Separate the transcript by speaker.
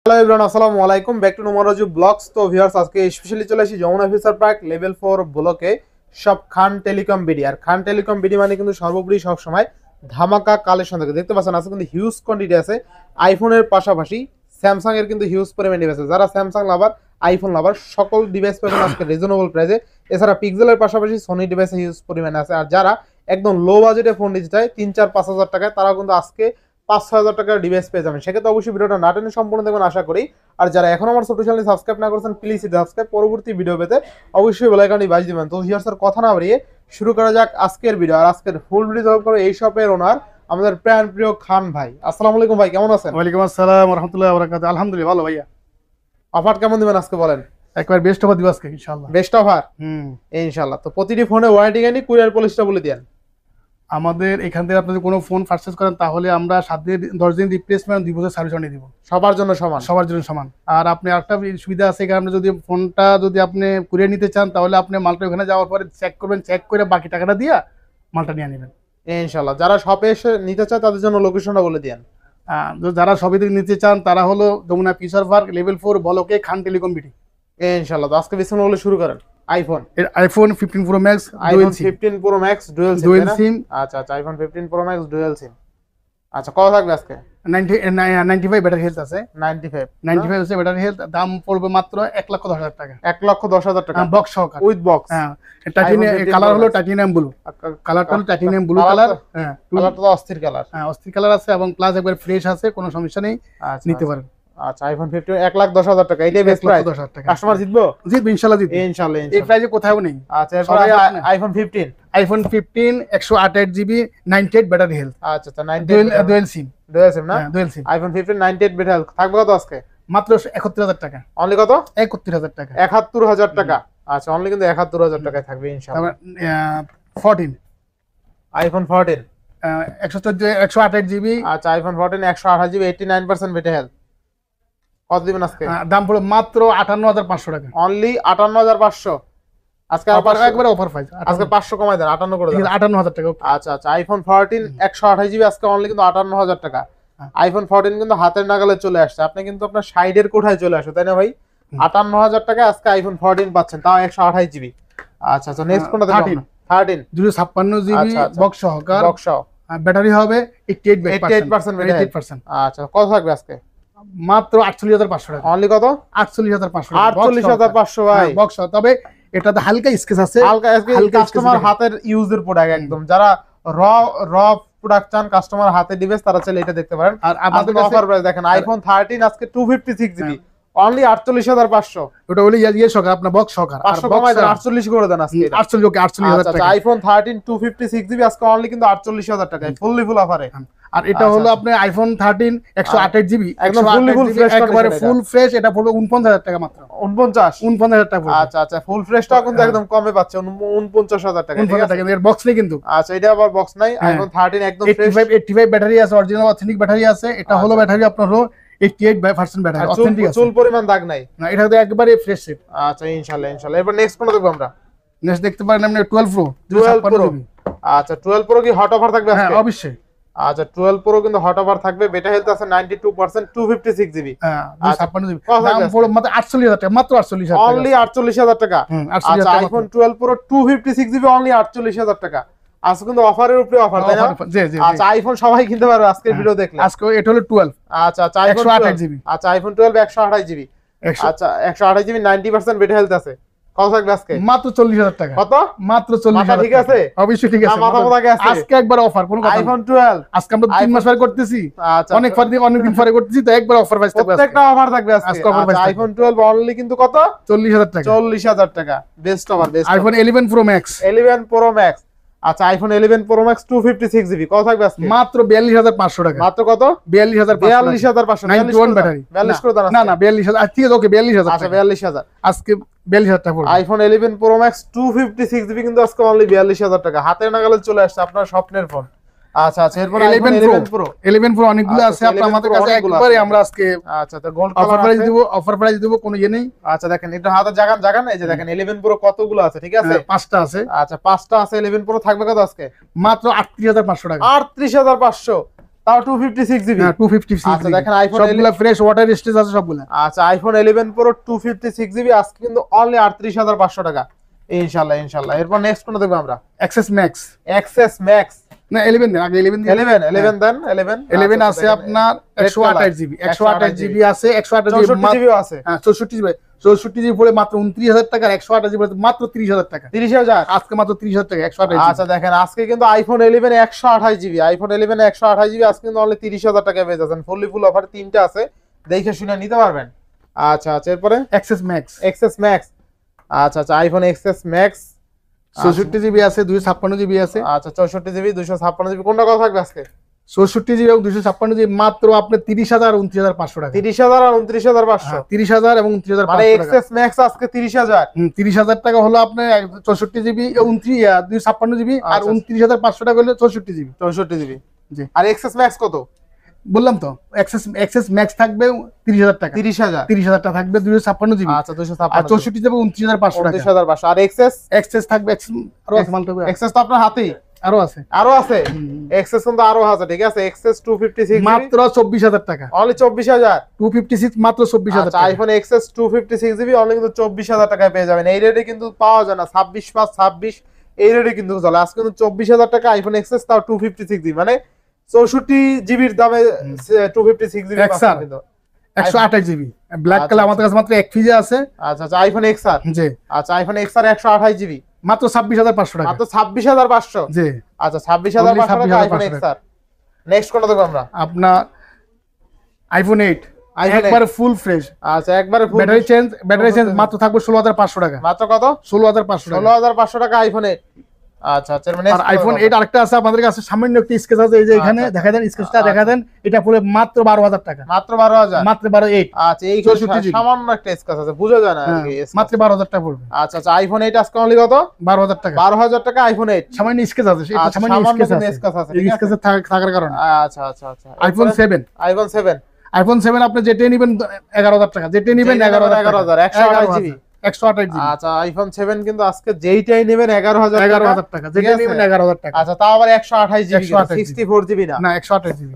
Speaker 1: Hello everyone, আসসালামু আলাইকুম, back to নোমারাজু blogs. তো ভিউয়ার্স, আজকে স্পেশালি চলে আসি যমুনা ফিউচার পার্ক লেভেল 4 ব্লকে সব খান টেলিকম বিডি। আর খান টেলিকম বিডি মানে কিন্তু সর্বোপরি সব সময় ধামাকা কালেকশন থাকে। দেখতে পাচ্ছেন আজকে কিন্তু হিউজ কোয়ান্টিটি আছে আইফোনের পাশাপাশি স্যামসাং এর কিন্তু হিউজ পরিমাণ ডিভাইস আছে। যারা স্যামসাং লাভার, আইফোন লাভার সকল ডিভাইস পাবেন আজকে রিজনেবল প্রাইসে। এছাড়া পিক্সেলের পাশাপাশি সোনি ডিভাইসে হিউজ পরিমাণে আছে। আর যারা একদম লো বাজেটে ফোন নিতে চায় 3-4-5 হাজার টাকায়, তারাও কিন্তু আজকে 5-6 হাজার টাকার ডিভাইস পেয়ে যাবেন। সেক্ষেত্রে অবশ্যই ভিডিওটা না টেনে সম্পূর্ণ দেখবেন আশা করি। আর যারা এখন আমার ছোট চ্যানেল সাবস্ক্রাইব না করেছেন, প্লিজ সাবস্ক্রাইব, পরবর্তী ভিডিও পেতে অবশ্যই বেল আইকনটি বাজিয়ে দিবেন। তো ভিউয়ার্স, কথা না বাড়িয়ে শুরু করা যাক আজকের ভিডিও। আর আজকের ফুল ভিডিও জব করে এই শপের ওনার আমাদের প্রাণ প্রিয় খান ভাই। আসসালামু আলাইকুম ভাই, কেমন আছেন?
Speaker 2: ওয়ালাইকুম আসসালাম ওয়া রাহমাতুল্লাহি ওয়া বারাকাতুহু। আলহামদুলিল্লাহ ভালো ভাইয়া।
Speaker 1: অফার কেমন দিবেন আজকে বলেন?
Speaker 2: একবার বেস্ট অফার দিব আজকে ইনশাআল্লাহ।
Speaker 1: বেস্ট অফার ইনশাআল্লাহ। তো প্রতিটি ফোনে ওয়ারেন্টি গ্যারান্টি, কুরিয়ার পলিসিটা বলে দেন।
Speaker 2: আমাদের এখান থেকে আপনি যদি কোনো ফোন পারচেজ করেন তাহলে আমরা 7 দিন 10 দিন রিপ্লেসমেন্ট 2 বছর সার্ভিস ওয়ারেন্টি দিব।
Speaker 1: সবার জন্য সমান?
Speaker 2: সবার জন্য সমান। আর আপনি আরেকটা সুবিধা আছে, এখানে যদি ফোনটা যদি আপনি কুরিয়ার নিতে চান তাহলে আপনি মালটা ওখানে যাওয়ার পরে চেক করবেন, চেক করে বাকি টাকাটা দিয়ে মালটা নিয়ে নেবেন
Speaker 1: ইনশাআল্লাহ। যারা শপে এসে নিতে চায় তাদের জন্য লোকেশনটা বলে দেন।
Speaker 2: যারা সবই থেকে নিতে চান তারা হলো যমুনা ফিউচার পার্ক লেভেল 4 ব্লকে খান টেলিকম বিডি
Speaker 1: ইনশাআল্লাহ। তো আজকে বিস্তারিত বলে শুরু করেন।
Speaker 2: IPhone 15 Pro Max,
Speaker 1: iPhone 15 Pro Max dual SIM. আচ্ছা, iPhone 15 Pro Max dual SIM. আচ্ছা, কত থাকবে আজকে?
Speaker 2: 95 ব্যাটারি হেলথ আছে।
Speaker 1: 95
Speaker 2: আছে ব্যাটারি হেলথ। দাম পড়বে মাত্র 1,10,000 টাকা।
Speaker 1: 1,10,000 টাকা
Speaker 2: বক্স সহকারে,
Speaker 1: উইথ বক্স।
Speaker 2: হ্যাঁ, টাইটানিয়াম কালার হলো টাইটানিয়াম ব্লু। কালারটা হলো টাইটানিয়াম ব্লু কালার। হ্যাঁ,
Speaker 1: কালারটা তো অস্থির কালার।
Speaker 2: হ্যাঁ, অস্থির কালার আছে এবং প্লাস একবার ফ্রেশ আছে, কোনো সমস্যা নেই, নিতে পারেন।
Speaker 1: আচ্ছা, আইফোন 15 1,10,000 টাকা, এটাই বেস্ট প্রাইস।
Speaker 2: 1,10,000 টাকা।
Speaker 1: কাস্টমার জিতবো?
Speaker 2: জিতবে ইনশাআল্লাহ, জিতবে
Speaker 1: ইনশাআল্লাহ।
Speaker 2: এই প্রাইসে কোথাও নেই।
Speaker 1: আচ্ছা, এরপর আইফোন 15
Speaker 2: 128 জিবি 98 ব্যাটারি হেলথ।
Speaker 1: আচ্ছা, 98
Speaker 2: ডুয়াল সিম।
Speaker 1: ডুয়াল সিম না?
Speaker 2: Dual SIM.
Speaker 1: IPhone 15 98 battery health থাকবে কত আজকে?
Speaker 2: মাত্র 71,000 টাকা।
Speaker 1: অনলি কত?
Speaker 2: 71,000 টাকা।
Speaker 1: 71,000 টাকা। আচ্ছা, অনলি কিন্তু 71,000 টাকায় থাকবে ইনশাআল্লাহ।
Speaker 2: 14
Speaker 1: আইফোন 14
Speaker 2: 128 জিবি।
Speaker 1: আচ্ছা, আইফোন 14 128 জিবি 89% ব্যাটারি হেলথ। কত দিবেন আজকে?
Speaker 2: দাম পড়ে মাত্র 58,500 টাকা।
Speaker 1: অনলি 58,500। আজকে
Speaker 2: একবারে অফার প্রাইস।
Speaker 1: আজকে 500 কমাই দেন, 58 করে দেন।
Speaker 2: 58,000 টাকা।
Speaker 1: আচ্ছা, আইফোন 14 128 জিবি আজকে অনলি কিন্তু 58,000 টাকা। আইফোন 14 কিন্তু হাতের নাগালে চলে আসছে। আপনি কিন্তু আপনার সাইডের কোঠায় চলে আসো, তাই না ভাই? 58,000 টাকা আজকে আইফোন 14 পাচ্ছেন, তাও 128 জিবি। আচ্ছা, নেক্সট কোনটা দেখুন? 13
Speaker 2: 256 জিবি বক্স সহকারে।
Speaker 1: বক্স সহ
Speaker 2: ব্যাটারি হবে
Speaker 1: 88% ব্যাটারি। আচ্ছা, কত থাকবে আজকে?
Speaker 2: মাত্র 48,500 টাকা।
Speaker 1: অনলি কত?
Speaker 2: 48,500।
Speaker 1: 48,500 ভাই,
Speaker 2: বক্স। তবে এটাতে হালকা স্কেচ আছে,
Speaker 1: হালকা কাস্টমার হাতের ইউজের প্রোডাক্ট একদম। যারা র প্রোডাক্ট চান, কাস্টমার হাতে ডিভাইস, তারা চাইলে এটা দেখতে পারেন। আর আমাদের অফার প্রাইস দেখেন, আইফোন 13 আজকে 256 জিবি অনলি 48,500।
Speaker 2: ওটা হলো ইয়ে সহকারে, আপনার বক্স সহকারে
Speaker 1: 500 কমাই দেন, 48 করে দেন আজকে।
Speaker 2: 48 ওকে 48,000 টাকা।
Speaker 1: আইফোন 13 256 জিবি আজকে অনলি কিন্তু 48,000 টাকায় ফুল অফারে।
Speaker 2: আর এটা হলো আপনার আইফোন 13 128 জিবি
Speaker 1: একদম ফুল ফ্রেশ,
Speaker 2: একবারে ফুল ফ্রেশ। এটা পড়বে 49,000 টাকা মাত্র।
Speaker 1: 49,000
Speaker 2: টাকা।
Speaker 1: আচ্ছা, ফুল ফ্রেশটা কিন্তু একদম কমে পাচ্ছে 49,000 টাকা।
Speaker 2: 49,000 টাকা। এর বক্স নেই কিন্তু।
Speaker 1: আচ্ছা, এটা আবার বক্স নাই। আইফোন 13 একদম ফ্রেশ
Speaker 2: 85 ব্যাটারি আছে, অরিজিনাল অথেন্টিক ব্যাটারি আছে। এটা হলো ব্যাটারি আপনার হলো 88% ব্যাটারি অথেন্টিক আছে,
Speaker 1: চুল পরিমাণ দাগ নাই।
Speaker 2: না, এটা তো একবারে ফ্রেশ সেট।
Speaker 1: আচ্ছা, ইনশাআল্লাহ। এরপর নেক্সট কোন দেখব আমরা?
Speaker 2: নেক্সট দেখতে পারেন আপনি 12 প্রো।
Speaker 1: আচ্ছা, 12 প্রো কি হট অফার থাকবে আজকে?
Speaker 2: হ্যাঁ, অবশ্যই।
Speaker 1: আচ্ছা, 12 প্রো কিন্তু হট অফার থাকবে। ব্যাটারি হেলথ আছে 92% 256 জিবি।
Speaker 2: হ্যাঁ, 256 জিবি। দাম পড়বে মাত্র 48,000 টাকা। মাত্র 48,000 টাকা।
Speaker 1: অনলি 48,000 টাকা। আচ্ছা, আইফোন 12 প্রো 256 জিবি অনলি 48,000 টাকা। আজকে কিন্তু অফারের উপরে অফার, তাই না? আচ্ছা, আইফোন সবাই কিনতে পারবে আজকের ভিডিও দেখলে।
Speaker 2: আজকে এটা হলো 12।
Speaker 1: আচ্ছা, আইফোন 128 জিবি। আচ্ছা, আইফোন 12 128 জিবি। আচ্ছা, 128 জিবি 90% ব্যাটারি হেলথ আছে। কত থাকবে আজকে?
Speaker 2: মাত্র 40,000 টাকা।
Speaker 1: কত?
Speaker 2: মাত্র 40,000।
Speaker 1: ঠিক আছে,
Speaker 2: অবশ্যই ঠিক আছে।
Speaker 1: মাথা মোটা আছে
Speaker 2: আজকে একবার অফার, কোনো কথা।
Speaker 1: আইফোন 12
Speaker 2: আজকে আমরা 3 মাস পরে করতেছি।
Speaker 1: আচ্ছা,
Speaker 2: অনেক দিন পরে করতেছি, তো একবার অফার প্রাইস থাকবে।
Speaker 1: প্রত্যেকটা অফার থাকবে আজকে। আইফোন 12 অনলি কিন্তু কত?
Speaker 2: 40,000 টাকা।
Speaker 1: 40,000 টাকা। Best offer, best.
Speaker 2: IPhone 11 pro max.
Speaker 1: 11 pro max. আচ্ছা, আইফোন 11 প্রো ম্যাক্স 256 জিবি কত থাকবে আজকে?
Speaker 2: মাত্র 42,500 টাকা।
Speaker 1: মাত্র কত?
Speaker 2: 42,500।
Speaker 1: 91 ব্যাটারি। 42 করে দাও
Speaker 2: না, 42,000। ঠিক আছে, ওকে 42,000।
Speaker 1: আচ্ছা, 42,000
Speaker 2: আজকে 42,000 টাকা পড়বে।
Speaker 1: আইফোন 11 প্রো ম্যাক্স 256 জিবি কিন্তু আজকে অনলি 42,000 টাকা। হাতের নাগালে চলে আসছে আপনার স্বপ্নের ফোন। আচ্ছা, এরপর
Speaker 2: 11 প্রো অনেকগুলো আছে আপনার আমাদের কাছে, একবারে আমরা আজকে
Speaker 1: তো গোল্ড
Speaker 2: অফার প্রাইস দিব, কোনো ইয়ে নেই।
Speaker 1: আচ্ছা, দেখেন এটা হাতে জাগান এই যে দেখেন 11 প্রো কতগুলো আছে, ঠিক আছে?
Speaker 2: 5টা আছে।
Speaker 1: আচ্ছা, 5টা আছে। 11 প্রো থাকবে কত আজকে?
Speaker 2: মাত্র 38,500 টাকা।
Speaker 1: 38,500। তাও 256 জিবি।
Speaker 2: হ্যাঁ 256
Speaker 1: আচ্ছা দেখেন আইফোন
Speaker 2: সবগুলা ফ্রেশ ওয়াটার স্টেজ আছে সবগুলা।
Speaker 1: আচ্ছা আইফোন 11 প্রো 256 জিবি আজকে কিন্তু অনলি 38500 টাকা ইনশাআল্লাহ ইনশাআল্লাহ। এরপর নেক্সট কোনটা দেখব আমরা?
Speaker 2: XS max.
Speaker 1: এক্সএস ম্যাক্স
Speaker 2: না 11 দেন, আগে 11 দিন।
Speaker 1: 11 দেন 11
Speaker 2: 11 আছে আপনার 128 জিবি, 128 জিবি আছে, 128 জিবি
Speaker 1: 64 জিবিও আছে।
Speaker 2: হ্যাঁ 64 জিবি, 64 জিবি পড়ে মাত্র 29000 টাকা, 128 জিবি মাত্র 30000 টাকা।
Speaker 1: 30000
Speaker 2: আজকে মাত্র 30000 টাকা 128
Speaker 1: আচ্ছা দেখেন আজকে কিন্তু আইফোন 11 128 জিবি, আইফোন 11 128 জিবি আজকে কিন্তু অনলি 30000 টাকায় পেয়ে যাচ্ছেন। ফুল অফার তিনটা আছে, দেখে শুনে নিতে পারবেন। আচ্ছা আচ্ছা এরপরে
Speaker 2: এক্সএস ম্যাক্স।
Speaker 1: XS max. আচ্ছা আচ্ছা আইফোন এক্সএস ম্যাক্স
Speaker 2: 64 জিবি আছে, 256 জিবি আছে।
Speaker 1: আচ্ছা 64 জিবি 256 জিবি কোনটা কত থাকবে আজকে?
Speaker 2: 64 জিবি এবং 256 জিবি মাত্র আপনার 30000 29500 টাকা।
Speaker 1: 30000 আর 29500,
Speaker 2: 30000 এবং 29500
Speaker 1: মানে
Speaker 2: টাকা।
Speaker 1: এক্সএস ম্যাক্স আজকে 30000।
Speaker 2: 30000 টাকা হলো আপনার 64 জিবি 256 জিবি, আর 29500 টাকা হলো 64 জিবি।
Speaker 1: 64 জিবি
Speaker 2: জি।
Speaker 1: আর এক্সএস ম্যাক্স কত?
Speaker 2: বললাম তো এক্সএস ম্যাক্স থাকবে 30000 টাকা। 30000 টাকা থাকবে 256 জিবি।
Speaker 1: আচ্ছা
Speaker 2: আর
Speaker 1: 256
Speaker 2: 64 জিবি 29500 টাকা।
Speaker 1: 29500 আর এক্সএস
Speaker 2: থাকবে আরো আছে মাল থাকবে,
Speaker 1: এক্সএস তো আপনার হাতেই
Speaker 2: আরো আছে।
Speaker 1: এক্সএস কিন্তু আরো আছে, ঠিক আছে। এক্সএস 256
Speaker 2: মাত্র 24000 টাকা।
Speaker 1: অনলি 24000।
Speaker 2: 256 মাত্র 24000
Speaker 1: আচ্ছা
Speaker 2: টাকা।
Speaker 1: আইফোন এক্সএস 256 জিবি অনলি কিন্তু 24000 টাকায় পেয়ে যাবেন। এই রেটে কিন্তু পাওয়া যায় না, 26 এই রেটে কিন্তু চলে। আজকে কিন্তু 24000 টাকা আইফোন এক্সএস, তাও 256 জিবি, মানে 64 জিবির দামে 256 জিবি পাচ্ছেন কিন্তু।
Speaker 2: 128 জিবি ব্ল্যাক কালার আমাদের কাছে মাত্র 1 পিজে আছে।
Speaker 1: আচ্ছা আচ্ছা আইফোন এক্সআর।
Speaker 2: জি।
Speaker 1: আচ্ছা আইফোন এক্সআর 128 জিবি
Speaker 2: মাত্র 26500 টাকা।
Speaker 1: মাত্র 26500।
Speaker 2: জি।
Speaker 1: আচ্ছা 26500 টাকা আইফোন এক্সআর। নেক্সট কোনটা দেখব আমরা?
Speaker 2: আপনার আইফোন 8 একবারে ফুল ফ্রেশ।
Speaker 1: আচ্ছা একবারে ফুল
Speaker 2: ব্যাটারি চেঞ্জ মাত্র থাকবে 16500 টাকা।
Speaker 1: মাত্র কত?
Speaker 2: 16500 টাকা।
Speaker 1: 16500 টাকা আইফোন 8। আচ্ছা আচ্ছা মানে
Speaker 2: আর আইফোন 8 আরেকটা আছে আমাদের কাছে, সামান্য একটা স্কেচ আছে, এই যে এখানে দেখা দেন, স্কেচটা দেখা দেন, এটা পুরো মাত্র 12000 টাকা।
Speaker 1: মাত্র 12000।
Speaker 2: মাত্র 8।
Speaker 1: আচ্ছা এই 64 জিবি সামান্য একটা স্কেচ আছে, বোঝা যায় না আর কি।
Speaker 2: মাত্র 12000 টাকা পড়বে।
Speaker 1: আচ্ছা আচ্ছা আইফোন 8 আজকে অনলি কত?
Speaker 2: 12000 টাকা।
Speaker 1: 12000 টাকা আইফোন 8।
Speaker 2: সামান্য স্কেচ আছে, এটা সামান্য স্কেচ আছে, এই স্কেচে থাকার কারণে।
Speaker 1: আচ্ছা আচ্ছা আচ্ছা
Speaker 2: আইফোন 7। আইফোন 7 আপনি যেটা নেবেন 11000 টাকা, যেটা নেবেন 11000
Speaker 1: 128 জিবি।
Speaker 2: 128 জিবি।
Speaker 1: আচ্ছা আইফোন 7 কিন্তু আজকে যেইটাই নেবেন 11000
Speaker 2: টাকা, যেটা নেবেন 11000 টাকা।
Speaker 1: আচ্ছা তাও আবার 128 জিবি, 64 জিবি না,
Speaker 2: 128 জিবি।